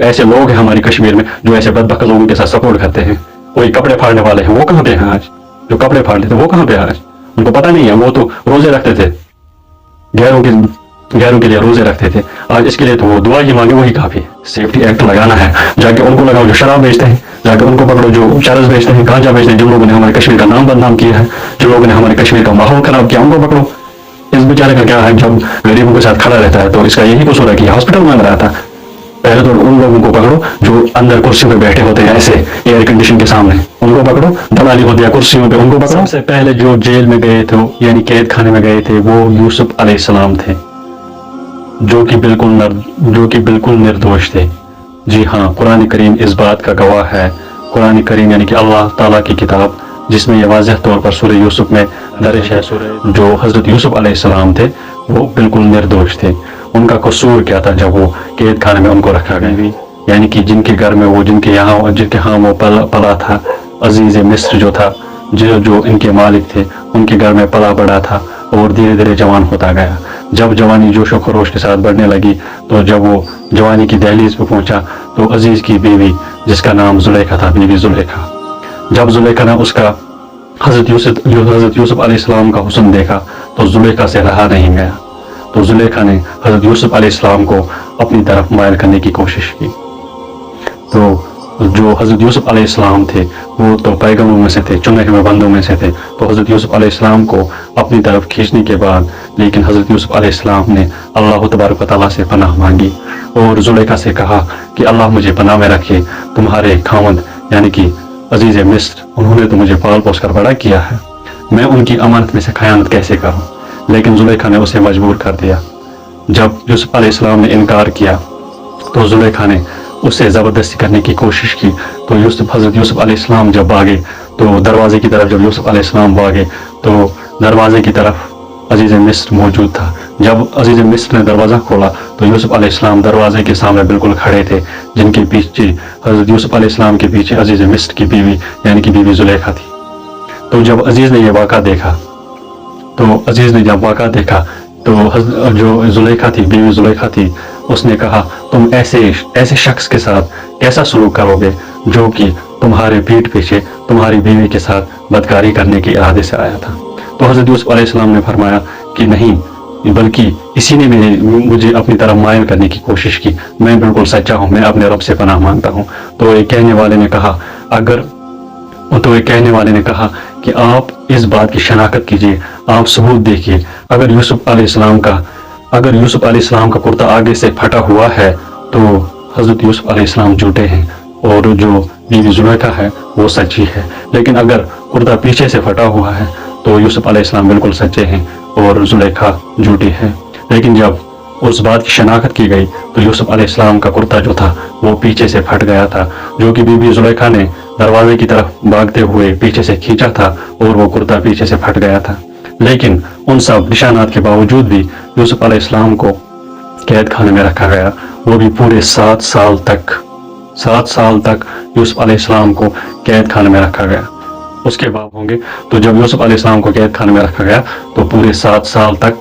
ऐसे लोग हैं हमारी कश्मीर में जो ऐसे बदबख्त लोगों के साथ सपोर्ट करते हैं। कोई कपड़े फाड़ने वाले हैं, वो कहाँ पे हैं आज? जो कपड़े फाड़ लेते वो कहाँ पे आज? उनको पता नहीं है, वो तो रोजे रखते थे, गैरों के लिए रोजे रखते थे। आज इसके लिए तो वो दुआ ही मांगे, वही काफी है। सेफ्टी एक्ट लगाना है, जाके उनको लगाओ जो शराब बेचते हैं, जाके उनको पकड़ो जो चरस बेचते हैं, गांजा बेचते हैं, जिन लोगों ने हमारे कश्मीर का नाम बदनाम किया है, जिन लोगों ने हमारे कश्मीर का माहौल खराब किया, उनको पकड़ो। इस बेचारे का क्या है, जब गरीबों के साथ खड़ा रहता है तो इसका यही कसूर है कि हॉस्पिटल में रहा था। पहले तो उन लोगों को पकड़ो जो अंदर कुर्सियों पे बैठे होते हैं ऐसे एयर कंडीशन के सामने, उनको पकड़ो। दलाली होती है कुर्सियों पे, उनको पकड़ो। सबसे पहले जो जेल में गए थे, यानी कैद खाने में गए थे, वो यूसुफ अलैहिस्सलाम थे, जो कि बिल्कुल निर्दोष थे। जी हाँ, कुरान करीम इस बात का गवाह है। कुरान करीम यानी कि अल्लाह ताला की किताब, जिसमें यह वाज़ेह तौर पर सूरह यूसुफ में दर्ज है, जो हजरत यूसुफ अलैहिस्सलाम थे वो बिल्कुल निर्दोष थे। उनका कसूर क्या था जब वो कैद खाने में उनको रखा गया? यानी कि जिनके घर में वो, जिनके यहाँ वो पला था, अजीज मिस्र जो था, जो इनके मालिक थे, उनके घर में पला बड़ा था और धीरे धीरे जवान होता गया। जब जवानी जोश व खरोश के साथ बढ़ने लगी, तो जब वो जवानी की दहलीज पे पहुंचा, तो अजीज की बीवी, जिसका नाम जुलेखा था, बीवी जुलेखा, जब जुलेखा ने उसका हजरत यूसुफ अलैहिस्सलाम का हुस्न देखा, तो जुलेखा से रहा नहीं गया। तो जुलेखा ने हजरत यूसुफ अलैहिस्सलाम को अपनी तरफ मायल करने की कोशिश की। तो जो हजरत यूसुफ अलैहिस्सलाम थे वो तो पैगंबरों में से थे, चुने हुए बंदों में से थे। तो हजरत यूसुफ अलैहिस्सलाम को अपनी तरफ खींचने के बाद, लेकिन हजरत यूसुफ अलैहिस्सलाम ने अल्लाह तबारक व तआला से पनाह मांगी और जुलेखा से कहा कि अल्लाह मुझे पनाह में रखे, तुम्हारे खामद यानी कि अजीज मिस्र, उन्होंने तो मुझे पाल पोस कर बड़ा किया है, मैं उनकी अमानत में से खयानत कैसे करूं? लेकिन जुलेखा ने उसे मजबूर कर दिया। जब यूसुफ अलैहिस्सलाम ने इनकार किया, तो जुलेखा ने उसे ज़बरदस्ती करने की कोशिश की। तो हजरत यूसुफ अलैहिस्सलाम जब भागे, तो दरवाजे की तरफ जब यूसुफ अलैहिस्सलाम भागे, तो दरवाजे की तरफ अजीज मिस्र मौजूद था। जब अजीज मिस्र ने दरवाज़ा खोला, तो यूसुफ अलैहिस्सलाम दरवाजे के सामने बिल्कुल खड़े थे, जिनके पीछे हजरत यूसुफ अलैहिस्सलाम के पीछे अजीज मिस्र की बीवी यानी कि बीवी जुलेखा थी। तो जब अजीज ने यह वाक़ा देखा, तो जो जुलेखा थी, बीवी जुलेखा थी, उसने कहा तुम ऐसे शख्स के साथ कैसा सलूक करोगे जो कि तुम्हारे पीठ पीछे तुम्हारी बीवी के साथ बदकारी करने के इरादे से आया था। तो हजरत यूसुफ अलैहिस्सलाम ने फरमाया कि नहीं, बल्कि इसी ने मुझे अपनी तरफ मायल करने की कोशिश की, मैं बिल्कुल सच्चा हूँ, मैं अपने रब से पनाह मांगता हूँ। तो एक कहने वाले ने कहा कि आप इस बात की शनाख्त कीजिए, आप सबूत देखिए। अगर यूसुफ अलैहिस्सलाम का कुर्ता आगे से फटा हुआ है, तो हजरत यूसुफ अलैहिस्सलाम झूठे हैं और जो बीवी जुलेखा है वो सच्ची है। लेकिन अगर कुर्ता पीछे से फटा हुआ है, तो यूसुफ अलैहिस्सलाम बिल्कुल सच्चे हैं और जुलेखा झूठी है। लेकिन जब उस बात की शनाख्त की गई, तो यूसुफ अलैहिस्सलाम का कुर्ता जो था वो पीछे से फट गया था, जो कि बीबी जुलेखा ने दरवाजे की तरफ भागते हुए पीछे से खींचा था और वो कुर्ता पीछे से फट गया था। लेकिन उन सब निशानात के बावजूद भी यूसुफ अलैहिस्सलाम को कैद खाने में रखा गया, वो भी पूरे 7 साल तक यूसुफ अलैहिस्सलाम को कैद खाने में रखा गया। उसके बाद होंगे, तो जब यूसुफ अलैहिस्सलाम को कैद खाने में रखा गया, तो पूरे 7 साल तक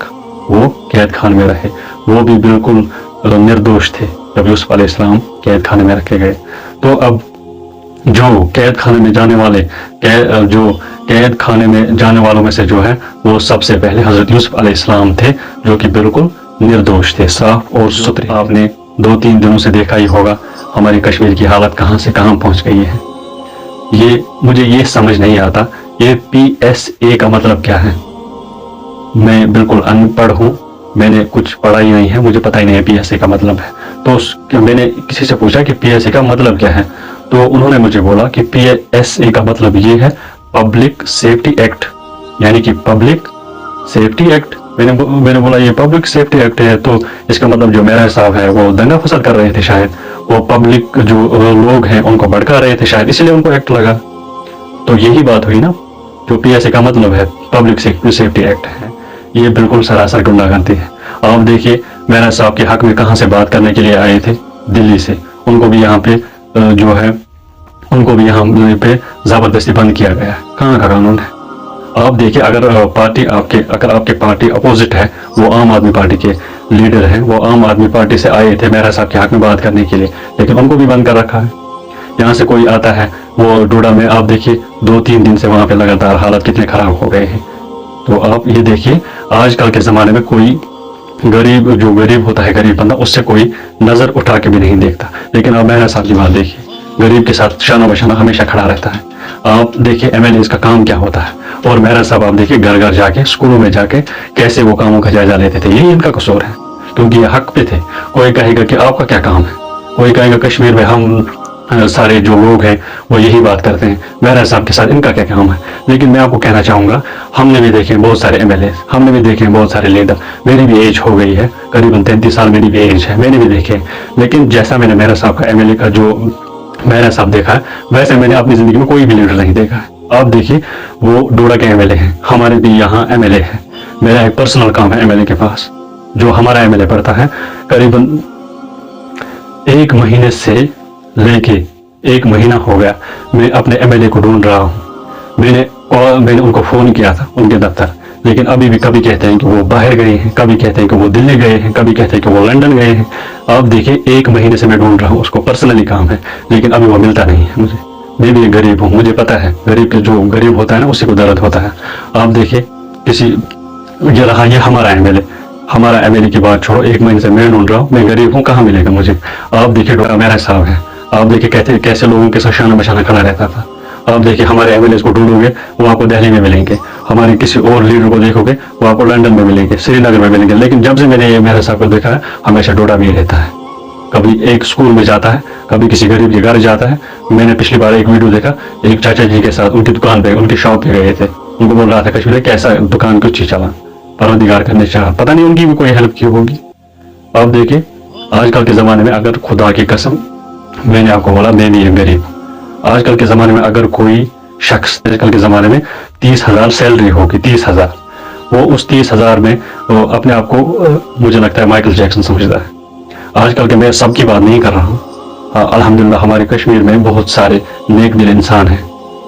वो कैद खाने में रहे, वो भी बिल्कुल निर्दोष थे जब यूसुफ अलैहिस्सलाम कैद खाने में रखे गए। तो अब जो कैद खाने में जाने वालों में से जो है, वो सबसे पहले हजरत यूसुफ अलैहिस्सलाम थे, जो कि बिल्कुल निर्दोष थे, साफ और सुथरे। आपने 2-3 दिनों से देखा ही होगा हमारी कश्मीर की हालत कहां से कहां पहुंच गई है। मुझे ये समझ नहीं आता, ये PSA का मतलब क्या है? मैं बिल्कुल अनपढ़ हूँ, मैंने कुछ पढ़ा ही नहीं है, मुझे पता ही नहीं है PSA का मतलब है। तो मैंने किसी से पूछा कि PSA का मतलब क्या है, तो उन्होंने मुझे बोला कि PSA का मतलब ये है पब्लिक सेफ्टी एक्ट, यानी कि पब्लिक सेफ्टी एक्ट। मैंने बोला ये पब्लिक सेफ्टी एक्ट है, तो इसका मतलब जो मेरा साहब है वो दंगा फसाद कर रहे थे, शायद वो पब्लिक जो लोग हैं उनको भड़का रहे थे, शायद इसलिए उनको एक्ट लगा। तो यही बात हुई ना, जो PSA का मतलब है पब्लिक सेफ्टी एक्ट है, ये बिल्कुल सरासर गुंडागर्दी है। आप देखिए मेरा साहब के हक में कहाँ से बात करने के लिए आए थे, दिल्ली से, उनको भी यहाँ पे जबरदस्ती बंद किया गया है। कहाँ का कानून है? आप देखिए, अगर आपके पार्टी अपोजिट है, वो आम आदमी पार्टी के लीडर हैं वो आम आदमी पार्टी से आए थे मेहरा साहब के हक में बात करने के लिए, लेकिन उनको भी बंद कर रखा है। यहाँ से कोई आता है वो डोडा में, आप देखिए 2-3 दिन से वहाँ पे लगातार हालत कितने खराब हो गए हैं। तो आप ये देखिए आजकल के ज़माने में कोई गरीब, जो गरीब होता है गरीब बंदा, उससे कोई नज़र उठा के भी नहीं देखता। लेकिन आप मेहरा साहब की बात देखिए, गरीब के साथ शाना बशाना हमेशा खड़ा रहता है। आप देखिए MLAs का काम क्या होता है, और मेहरा साहब आप देखिए घर घर जाके, स्कूलों में जाके कैसे वो कामों का जायजा लेते थे। यही इनका कसूर है, क्योंकि ये हक पे थे। कोई कहेगा कि आपका क्या काम है, कोई कहेगा कश्मीर में हम सारे जो लोग हैं वो यही बात करते हैं, मेहरा साहब के साथ इनका क्या काम है। लेकिन मैं आपको कहना चाहूँगा, हमने भी देखे बहुत सारे MLAs, हमने भी देखे बहुत सारे लीडर, मेरी भी एज हो गई है, करीबन 33 साल मेरी भी एज है, मैंने भी देखे। लेकिन जैसा मैंने मेहरा साहब का MLA का जो मेहरा साहब देखा है, वैसे मैंने अपनी ज़िंदगी में कोई भी लीडर नहीं देखा है। आप देखिए वो डोडा के MLA हैं, हमारे भी यहाँ MLA है। मेरा एक पर्सनल काम है MLA के पास, जो हमारा MLA पड़ता है करीबन 1 महीने से लेके 1 महीना हो गया मैं अपने MLA को ढूंढ रहा हूँ। मैंने उनको फ़ोन किया था उनके दफ्तर, लेकिन अभी भी कभी कहते हैं कि वो बाहर गए हैं, कभी कहते हैं कि वो दिल्ली गए हैं, कभी कहते हैं कि वो लंदन गए हैं। आप देखिए 1 महीने से मैं ढूंढ रहा हूँ, उसको पर्सनली काम है, लेकिन अभी वो मिलता नहीं है मुझे। मैं भी एक गरीब हूँ, मुझे पता है गरीब के, जो गरीब होता है ना उसी को दर्द होता है। आप देखिए किसी, ये रहा ये हमारा MLA, हमारा MLA की बात छोड़ो, 1 महीने से मैं ढूंढ रहा हूँ, मैं गरीब हूँ, कहाँ मिलेगा मुझे। आप देखिए मेहरा साहब है, आप देखिए कहते कैसे लोगों के साथ शाना बशाना खड़ा रहता था। आप देखिए हमारे MLAs को ढूंढोगे वो आपको दिल्ली में मिलेंगे, हमारे किसी और लीडर को देखोगे वो आपको लंदन में मिलेंगे, श्रीनगर में मिलेंगे। लेकिन जब से मैंने ये मेहरा साहब को देखा है, हमेशा डोडा में ही रहता है। कभी एक स्कूल में जाता है, कभी किसी गरीब के घर जाता है। मैंने पिछली बार एक वीडियो देखा, एक चाचा जी के साथ उनकी दुकान पे, उनकी शॉप पे गए थे, उनको बोल रहा था कश्मीर कैसा दुकान कुछ ही चला, परवरदिगार करने चाहा, पता नहीं उनकी भी कोई हेल्प की होगी। आप देखिए आजकल के ज़माने में, अगर खुदा की कसम, मैंने आपको बोला मैं भी एक गरीब, आजकल के ज़माने में अगर कोई शख्स, आजकल के ज़माने में 30,000 सैलरी होगी, 30,000, वो उस 30,000 में वो अपने आप को मुझे लगता है माइकल जैक्सन समझता है। आजकल के, मैं सबकी बात नहीं कर रहा हूँ, अल्हम्दुलिल्लाह हमारे कश्मीर में बहुत सारे नेक दिल इंसान हैं,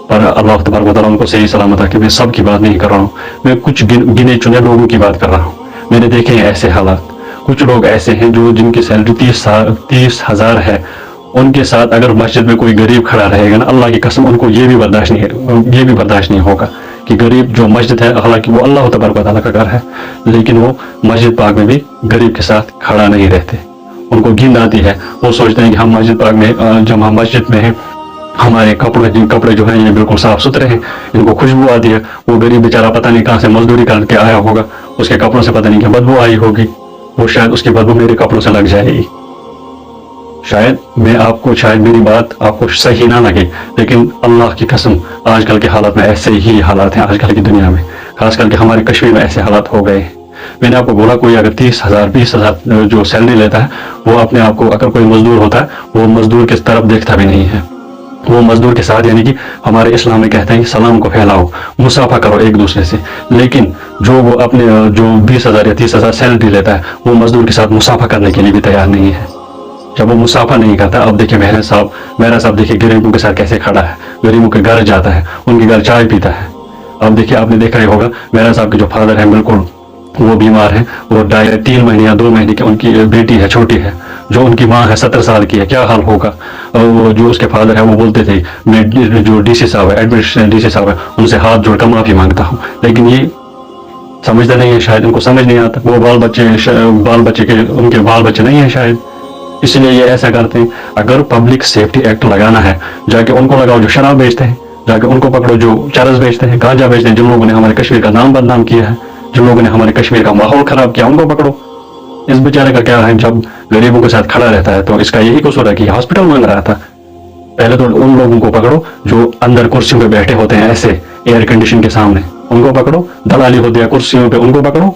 पर अल्लाह तबारक व तआला उनको सही सलामत रखे। मैं सबकी बात नहीं कर रहा हूँ, मैं कुछ गिने चुने लोगों की बात कर रहा हूँ। मैंने देखे हैं ऐसे हालात, कुछ लोग ऐसे हैं जो जिनकी सैलरी 30,000 है, उनके साथ अगर मस्जिद में कोई गरीब खड़ा रहेगा ना, अल्लाह की कसम उनको ये भी बर्दाश्त नहीं होगा कि गरीब, जो मस्जिद है, हालांकि वो अल्लाह तबारक व तआला का घर है, लेकिन वो मस्जिद पाक में भी गरीब के साथ खड़ा नहीं रहते। उनको घिन आती है, वो सोचते हैं कि हम मस्जिद पाक में, जब हम मस्जिद में हैं, हमारे कपड़े जो हैं ये बिल्कुल साफ सुथरे हैं, इनको खुशबू आती है। वो गरीब बेचारा पता नहीं कहाँ से मजदूरी करके आया होगा, उसके कपड़ों से पता नहीं क्या बदबू आई होगी, वो शायद उसकी बदबू मेरे कपड़ों से लग जाएगी। शायद मेरी बात आपको सही ना लगे, लेकिन अल्लाह की कसम आजकल के हालात में ऐसे ही हालात हैं। आजकल की दुनिया में, खास करके हमारे कश्मीर में ऐसे हालात हो गए हैं। मैंने आपको बोला, कोई अगर 30,000 20,000 जो सैलरी लेता है, वो अपने आप को, अगर कोई मजदूर होता है, वो मजदूर की तरफ देखता भी नहीं है। वो मजदूर के साथ, यानी कि हमारे इस्लाम में कहते हैं कि सलाम को फैलाओ, मुसाफा करो एक दूसरे से। लेकिन जो वो अपने जो 20,000 या 30,000 सैलरी लेता है, वो मजदूर के साथ मुसाफा करने के लिए भी तैयार नहीं है। जब वो मुसाफा नहीं करता, अब देखिए मेहरा साहब देखिए गरीबों के साथ कैसे खड़ा है, गरीबों के घर जाता है, उनके घर चाय पीता है। अब देखिए आपने देखा ही होगा, मेहरा साहब के जो फादर हैं बिल्कुल वो बीमार हैं, वो 3 महीने या 2 महीने की उनकी बेटी है, छोटी है, जो उनकी माँ है 70 साल की है। क्या हाल होगा। वो जो उसके फादर है वो बोलते थे, मैं जो DC साहब है, एडमिनिस्ट्रेशन DC साहब है, उनसे हाथ जोड़कर माफ़ी मांगता हूँ। लेकिन ये समझते नहीं है, शायद उनको समझ नहीं आता। वो बाल बच्चे उनके बाल बच्चे नहीं हैं शायद, इसलिए ये ऐसा करते हैं। अगर पब्लिक सेफ्टी एक्ट लगाना है, जाके उनको लगाओ जो शराब बेचते हैं, जाके उनको पकड़ो जो चरस बेचते हैं, गांजा बेचते हैं, जिन लोगों ने हमारे कश्मीर का नाम बदनाम किया है, जिन लोगों ने हमारे कश्मीर का माहौल खराब किया, उनको पकड़ो। इस बेचारे का क्या है, जब गरीबों के साथ खड़ा रहता है तो इसका यही कसूर है कि हॉस्पिटल मांग रहा था। पहले तो उन लोगों को पकड़ो जो अंदर कुर्सियों पे बैठे होते हैं, ऐसे एयर कंडीशन के सामने, उनको पकड़ो। दलाली होती है कुर्सियों पे, उनको पकड़ो।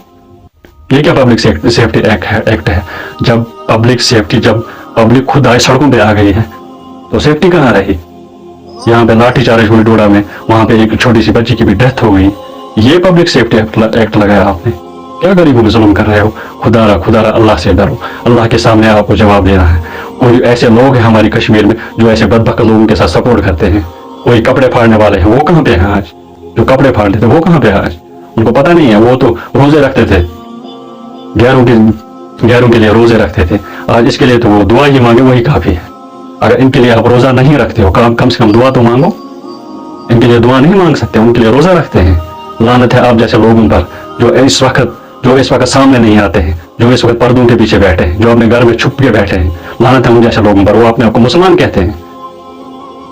ये क्या पब्लिक सेफ्टी एक्ट है। जब पब्लिक खुद आए सड़कों पे आ गई है तो सेफ्टी कहाँ रही। यहाँ पे लाठीचार्ज हुई डोडा में, वहां पे एक छोटी सी बच्ची की भी डेथ हो गई। ये पब्लिक सेफ्टी एक्ट लगाया आपने। क्या गरीबों पे जुल्म कर रहे हो। खुदारा अल्लाह से डरो, अल्लाह के सामने आपको जवाब देना है। कोई ऐसे लोग हैं हमारे कश्मीर में जो ऐसे बदबख्त लोगों के साथ सपोर्ट करते हैं। कोई कपड़े फाड़ने वाले हैं, वो कहाँ पे हैं आज। जो कपड़े फाड़ते थे वो कहाँ पे आज, उनको पता नहीं है। वो तो रोजे रखते थे, गैरों की गैरों के लिए रोजे रखते थे, आज इसके लिए तो वो दुआ ही मांगे वही काफी है। अगर इनके लिए आप रोजा नहीं रखते हो, कम से कम दुआ तो मांगो। इनके लिए दुआ नहीं मांग सकते, उनके लिए रोजा रखते हैं। लानत है आप जैसे लोगों पर जो इस वक्त सामने नहीं आते हैं, जो इस वक्त पर्दों के पीछे बैठे हैं, जो अपने घर में छुप के बैठे हैं। लानत है उन जैसे लोगों पर, वो अपने आप को मुसलमान कहते हैं।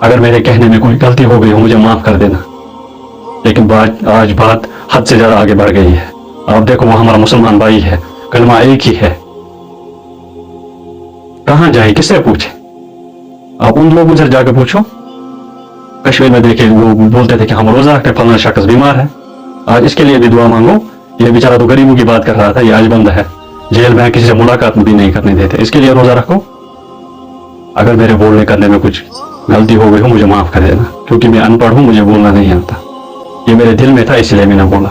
अगर मेरे कहने में कोई गलती हो गई हो मुझे माफ कर देना, लेकिन आज बात हद से ज्यादा आगे बढ़ गई है। आप देखो वो हमारा मुसलमान भाई है, कलमा एक ही है, कहां जाए, किससे पूछे? आप उन लोगों से जाकर पूछो। कश्मीर में देखे वो बोलते थे कि हम रोजा रखते, फलाना शख्स बीमार है, आज इसके लिए भी दुआ मांगो। ये बेचारा तो गरीबों की बात कर रहा था, ये आज बंद है जेल में, किसी से मुलाकात भी नहीं करने देते, इसके लिए रोजा रखो। अगर मेरे बोलने करने में कुछ गलती हो गई हो मुझे माफ कर देना, क्योंकि मैं अनपढ़ हूं, मुझे बोलना नहीं आता। ये मेरे दिल में था इसलिए मैंने बोला।